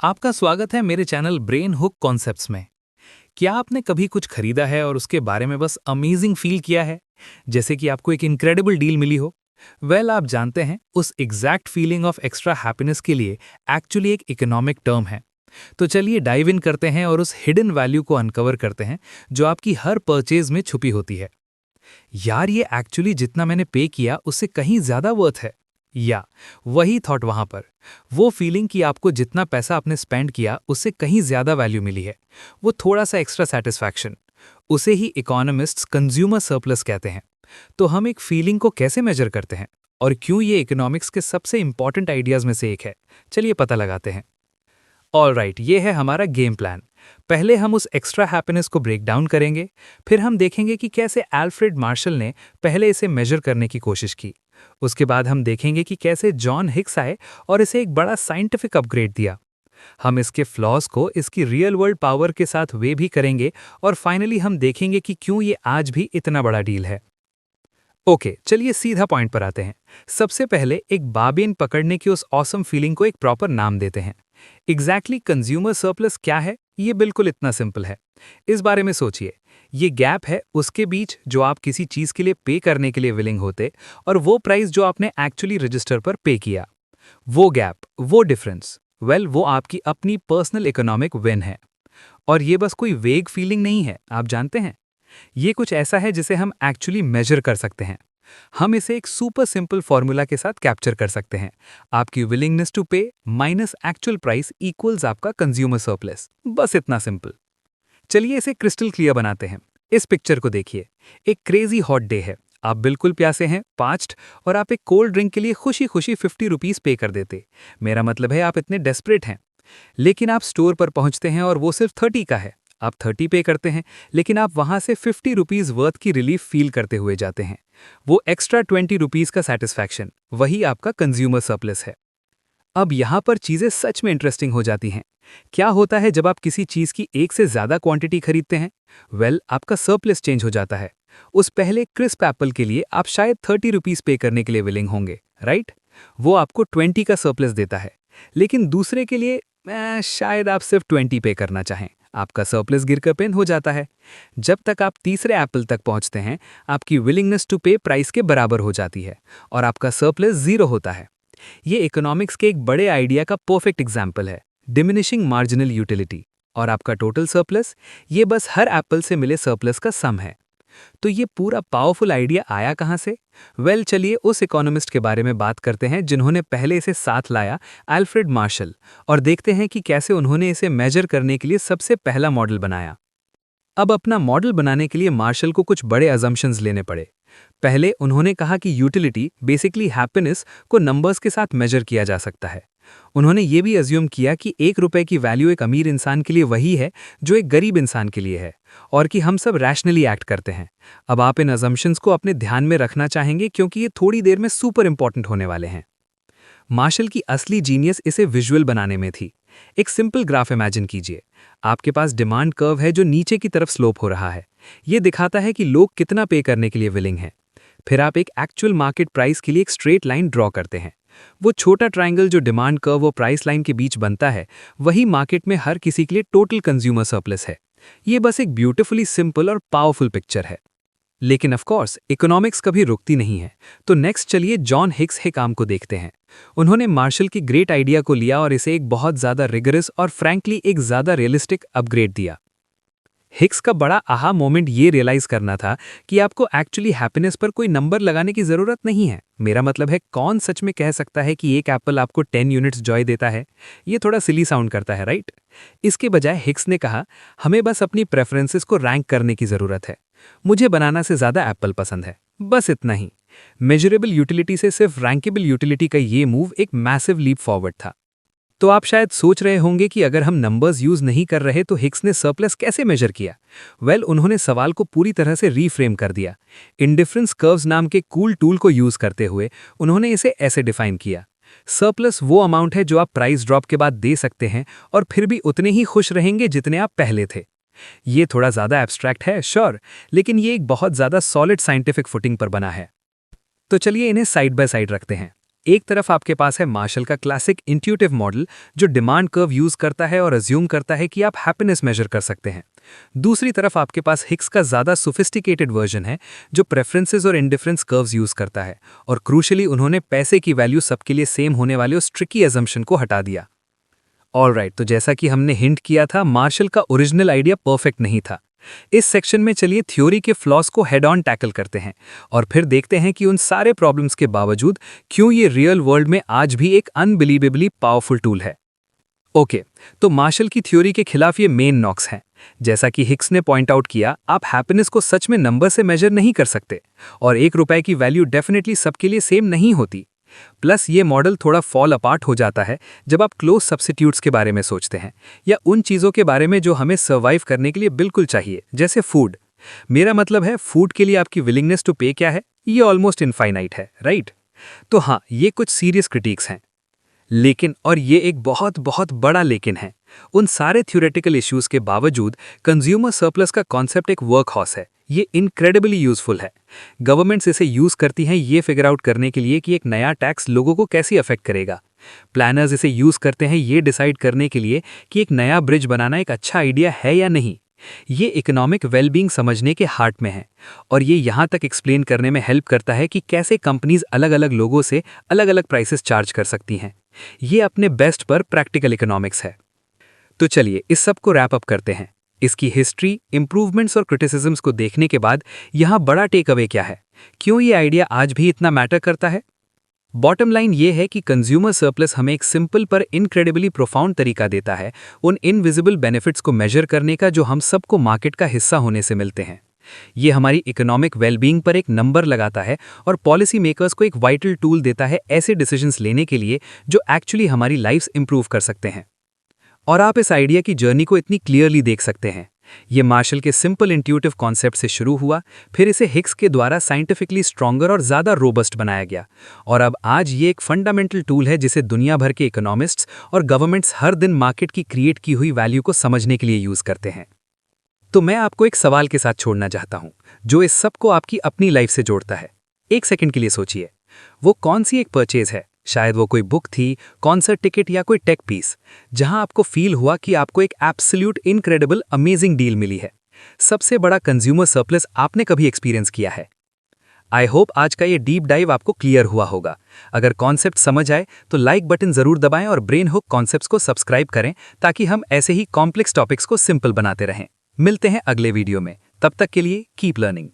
आपका स्वागत है मेरे चैनल ब्रेन हुक कॉन्सेप्ट्स में। क्या आपने कभी कुछ खरीदा है और उसके बारे में बस अमेजिंग फील किया है, जैसे कि आपको एक इनक्रेडिबल डील मिली हो? आप जानते हैं उस exact feeling of extra happiness के लिए एक्चुअली एक इकोनॉमिक टर्म है। तो चलिए डाइव इन करते हैं और उस हिडन वैल्यू को अनकवर करते हैं जो आपकी हर परचेज में छुपी होती है। यार, ये एक्चुअली जितना मैंने पे किया उससे कहीं ज्यादा वर्थ है। या वही थॉट वहां पर, वो फीलिंग कि आपको जितना पैसा आपने स्पेंड किया उससे कहीं ज्यादा वैल्यू मिली है, वो थोड़ा सा एक्स्ट्रा सेटिस्फैक्शन, उसे ही इकोनॉमिस्ट्स कंज्यूमर सरप्लस कहते हैं। तो हम एक फीलिंग को कैसे मेजर करते हैं और क्यों ये इकोनॉमिक्स के सबसे इंपॉर्टेंट आइडियाज में से एक है, चलिए पता लगाते हैं। ऑलराइट, ये है हमारा गेम प्लान। पहले हम उस एक्स्ट्रा हैप्पीनेस को ब्रेक डाउन करेंगे, फिर हम देखेंगे कि कैसे अल्फ्रेड मार्शल ने पहले इसे मेजर करने की कोशिश की। उसके बाद हम देखेंगे कि कैसे जॉन हिक्स आए और इसे एक बड़ा साइंटिफिक अपग्रेड दिया। हम इसके फ्लॉज को इसकी रियल वर्ल्ड पावर के साथ वे भी करेंगे, और फाइनली हम देखेंगे कि क्यों ये आज भी इतना बड़ा डील है। ओके, चलिए सीधा पॉइंट पर आते हैं। सबसे पहले एक बार्गेन पकड़ने की उस ऑसम फीलिंग को एक प्रॉपर नाम देते हैं। एग्जैक्टली कंज्यूमर सरप्लस क्या है? ये बिल्कुल इतना सिंपल है। इस बारे में सोचिए, ये गैप है उसके बीच जो आप किसी चीज के लिए पे करने के लिए विलिंग होते और वो प्राइस जो आपने एक्चुअली रजिस्टर पर पे किया। वो गैप, वो डिफरेंस, वो आपकी अपनी पर्सनल इकोनॉमिक विन है। और ये बस कोई वेग फीलिंग नहीं है, आप जानते हैं, ये कुछ ऐसा है जिसे हम एक्चुअली मेजर कर सकते हैं। हम इसे एक सुपर सिंपल फॉर्मूला के साथ कैप्चर कर सकते हैं। आपकी विलिंगनेस टू पे माइनस एक्चुअल प्राइस इक्वल्स आपका कंज्यूमर सरप्लस। बस इतना सिंपल। चलिए इसे क्रिस्टल क्लियर बनाते हैं। इस पिक्चर को देखिए। एक क्रेजी हॉट डे है, आप बिल्कुल प्यासे हैं, पार्च्ड, और आप एक कोल्ड ड्रिंक के लिए खुशी खुशी 50 रुपीज पे कर देते। मेरा मतलब है आप इतने डेस्परेट हैं। लेकिन आप स्टोर पर पहुंचते हैं और वो सिर्फ 30 का है। आप 30 पे करते हैं, लेकिन आप वहां से 50 रुपीज वर्थ की रिलीफ फील करते हुए जाते हैं। वो एक्स्ट्रा 20 रुपीज का सेटिस्फैक्शन, वही आपका कंज्यूमर सरप्लस है। अब यहाँ पर चीजें सच में इंटरेस्टिंग हो जाती हैं। क्या होता है जब आप किसी चीज की एक से ज्यादा क्वांटिटी खरीदते हैं? आपका सरप्लस चेंज हो जाता है। उस पहले क्रिस्प एप्पल के लिए आप शायद 30 रुपीज पे करने के लिए विलिंग होंगे, राइट? वो आपको 20 का सरप्लस देता है। लेकिन दूसरे के लिए शायद आप सिर्फ 20 पे करना चाहें। आपका सरप्लस गिरकर पेन हो जाता है। जब तक आप तीसरे एप्पल तक पहुंचते हैं, आपकी विलिंगनेस टू पे प्राइस के बराबर हो जाती है और आपका सरप्लस 0 होता है। ये इकोनॉमिक्स के एक बड़े आइडिया का परफेक्ट एग्जाम्पल है, डिमिनिशिंग मार्जिनल यूटिलिटी। और आपका टोटल सरप्लस, ये बस हर एप्पल से मिले सरप्लस का सम है। तो ये पूरा पावरफुल आइडिया आया कहाँ से? चलिए उस इकोनॉमिस्ट के बारे में बात करते हैं जिन्होंने पहले इसे साथ लाया, अल्फ्रेड मार्शल, और देखते हैं कि कैसे उन्होंने इसे मेजर करने के लिए सबसे पहला मॉडल बनाया। अब अपना मॉडल बनाने के लिए मार्शल को कुछ बड़े अजम्पशंस लेने पड़े। पहले उन्होंने कहा कि यूटिलिटी, बेसिकली हैप्पीनेस, को नंबर्स के साथ मेजर किया जा सकता है। उन्होंने ये भी अज्यूम किया कि 1 रुपए की वैल्यू एक अमीर इंसान के लिए वही है जो एक गरीब इंसान के लिए है, और कि हम सब रैशनली एक्ट करते हैं। अब आप इन अजम्पशंस को अपने ध्यान में रखना चाहेंगे क्योंकि ये थोड़ी देर में सुपर इंपॉर्टेंट होने वाले हैं। मार्शल की असली जीनियस इसे विजुअल बनाने में थी। एक सिंपल ग्राफ इमेजिन कीजिए। आपके पास डिमांड कर्व है जो नीचे की तरफ स्लोप हो रहा है। ये दिखाता है कि लोग कितना पे करने के लिए विलिंग हैं। फिर आप एक एक्चुअल मार्केट प्राइस के लिए एक स्ट्रेट लाइन ड्रॉ करते हैं। वो छोटा ट्रायंगल जो डिमांड कर्व और प्राइस लाइन के बीच बनता है, वही मार्केट में हर किसी के लिए टोटल कंज्यूमर सरप्लस है। ये बस एक ब्यूटीफुली सिंपल और पावरफुल पिक्चर है। लेकिन ऑफ कोर्स इकोनॉमिक्स कभी रुकती नहीं है। तो नेक्स्ट चलिए जॉन हिक्स के काम को देखते हैं। उन्होंने मार्शल की ग्रेट आइडिया को लिया और इसे एक बहुत ज्यादा रिगरस और फ्रैंकली एक ज्यादा रियलिस्टिक अपग्रेड दिया। हिक्स का बड़ा आहा मोमेंट ये रियलाइज करना था कि आपको एक्चुअली हैप्पीनेस पर कोई नंबर लगाने की जरूरत नहीं है। मेरा मतलब है, कौन सच में कह सकता है कि एक एप्पल आपको 10 यूनिट्स जॉय देता है? ये थोड़ा सिली साउंड करता है, राइट? इसके बजाय हिक्स ने कहा, हमें बस अपनी प्रेफरेंसेस को रैंक करने की जरूरत है। मुझे बनाना से ज्यादा एप्पल पसंद है, बस इतना ही। मेजरेबल यूटिलिटी से सिर्फ रैंकेबल यूटिलिटी का ये मूव एक मैसिव लीप फॉरवर्ड था। तो आप शायद सोच रहे होंगे कि अगर हम नंबर्स यूज नहीं कर रहे तो हिक्स ने सरप्लस कैसे मेजर किया? उन्होंने सवाल को पूरी तरह से रीफ्रेम कर दिया। इंडिफरेंस कर्व्स नाम के कूल टूल को यूज करते हुए उन्होंने इसे ऐसे डिफाइन किया। सरप्लस वो अमाउंट है जो आप प्राइस ड्रॉप के बाद दे सकते हैं और फिर भी उतने ही खुश रहेंगे जितने आप पहले थे। ये थोड़ा ज्यादा एब्स्ट्रैक्ट है, श्योर, लेकिन ये एक बहुत ज्यादा सॉलिड साइंटिफिक फुटिंग पर बना है। तो चलिए इन्हें साइड बाय साइड रखते हैं। एक तरफ आपके पास है मार्शल का क्लासिक इंट्यूटिव मॉडल जो डिमांड कर्व यूज करता है और अज्यूम करता है कि आप हैप्पीनेस मेजर कर सकते हैं। दूसरी तरफ आपके पास हिक्स का ज़्यादा सोफिस्टिकेटेड वर्जन है जो प्रेफरेंसेस और इंडिफरेंस कर्व्स यूज करता है, और क्रूशली उन्होंने पैसे की वैल्यू सबके लिए सेम होने वाले उस ट्रिकी एजम्पशन को हटा दिया। ऑलराइट, तो जैसा कि हमने हिंट किया था, मार्शल का ओरिजिनल आइडिया परफेक्ट नहीं था। इस सेक्शन में चलिए थ्योरी के फ्लॉस को हेड ऑन टैकल करते हैं और फिर देखते हैं कि उन सारे प्रॉब्लम्स के बावजूद क्यों ये रियल वर्ल्ड में आज भी एक अनबिलीवेबली पावरफुल टूल है। ओके, तो मार्शल की थ्योरी के खिलाफ ये मेन नॉक्स हैं। जैसा कि हिक्स ने पॉइंट आउट किया, आप हैप्पीनेस को सच में नंबर से मेजर नहीं कर सकते, और ₹1 की वैल्यू डेफिनेटली सबके लिए सेम नहीं होती। प्लस ये मॉडल थोड़ा फॉल अपार्ट हो जाता है जब आप क्लोज सब्स्टिट्यूट्स के बारे में सोचते हैं, या उन चीज़ों के बारे में जो हमें सर्वाइव करने के लिए बिल्कुल चाहिए, जैसे फूड। मेरा मतलब है, फूड के लिए आपकी विलिंगनेस टू पे क्या है, ये ऑलमोस्ट इनफाइनाइट है, राइट? तो हाँ, ये कुछ सीरियस क्रिटिक्स हैं। लेकिन, और ये एक बहुत बहुत बड़ा लेकिन है, उन सारे थ्योरेटिकल इश्यूज के बावजूद कंज्यूमर सरप्लस का कॉन्सेप्ट एक वर्क हॉर्स है। ये इनक्रेडिबली यूजफुल है। गवर्नमेंट्स इसे यूज करती हैं ये फिगर आउट करने के लिए कि एक नया टैक्स लोगों को कैसे अफेक्ट करेगा। प्लानर्स इसे यूज करते हैं ये डिसाइड करने के लिए कि एक नया ब्रिज बनाना एक अच्छा आइडिया है या नहीं। ये इकोनॉमिक वेलबींग समझने के हार्ट में है, और ये यहाँ तक एक्सप्लेन करने में हेल्प करता है कि कैसे कंपनीज अलग अलग लोगों से अलग अलग प्राइसेस चार्ज कर सकती हैं। ये अपने बेस्ट पर प्रैक्टिकल इकोनॉमिक्स है। तो चलिए इस सब को रैप अप करते हैं। इसकी हिस्ट्री, इंप्रूवमेंट्स और क्रिटिसिज्म्स को देखने के बाद यहाँ बड़ा टेक अवे क्या है, क्यों ये आइडिया आज भी इतना मैटर करता है? बॉटम लाइन ये है कि कंज्यूमर सरप्लस हमें एक सिंपल पर इनक्रेडिबली प्रोफाउंड तरीका देता है उन इनविजिबल बेनिफिट्स को मेजर करने का जो हम सबको मार्केट का हिस्सा होने से मिलते हैं। ये हमारी इकोनॉमिक वेलबींग पर एक नंबर लगाता है और पॉलिसी मेकर्स को एक वाइटल टूल देता है ऐसे डिसीजंस लेने के लिए जो एक्चुअली हमारी लाइफ्स इंप्रूव कर सकते हैं। और आप इस आइडिया की जर्नी को इतनी क्लियरली देख सकते हैं। ये मार्शल के सिंपल इंट्यूटिव कॉन्सेप्ट से शुरू हुआ, फिर इसे हिक्स के द्वारा साइंटिफिकली स्ट्रॉन्गर और ज़्यादा रोबस्ट बनाया गया, और अब आज ये एक फंडामेंटल टूल है जिसे दुनिया भर के इकोनॉमिस्ट्स और गवर्नमेंट्स हर दिन मार्केट की क्रिएट की हुई वैल्यू को समझने के लिए यूज़ करते हैं। तो मैं आपको एक सवाल के साथ छोड़ना चाहता हूँ जो इस सब को आपकी अपनी लाइफ से जोड़ता है। एक सेकंड के लिए सोचिए, वो कौन सी एक परचेज है, शायद वो कोई बुक थी, कॉन्सर्ट टिकट या कोई टेक पीस, जहां आपको फील हुआ कि आपको एक एब्सोल्यूट इनक्रेडिबल अमेजिंग डील मिली है। सबसे बड़ा कंज्यूमर सरप्लस आपने कभी एक्सपीरियंस किया है। आई होप आज का ये डीप डाइव आपको क्लियर हुआ होगा। अगर कॉन्सेप्ट समझ आए तो लाइक बटन जरूर दबाएं और ब्रेन हुक कॉन्सेप्ट्स को सब्सक्राइब करें ताकि हम ऐसे ही कॉम्प्लेक्स टॉपिक्स को सिंपल बनाते रहें। मिलते हैं अगले वीडियो में, तब तक के लिए कीप लर्निंग।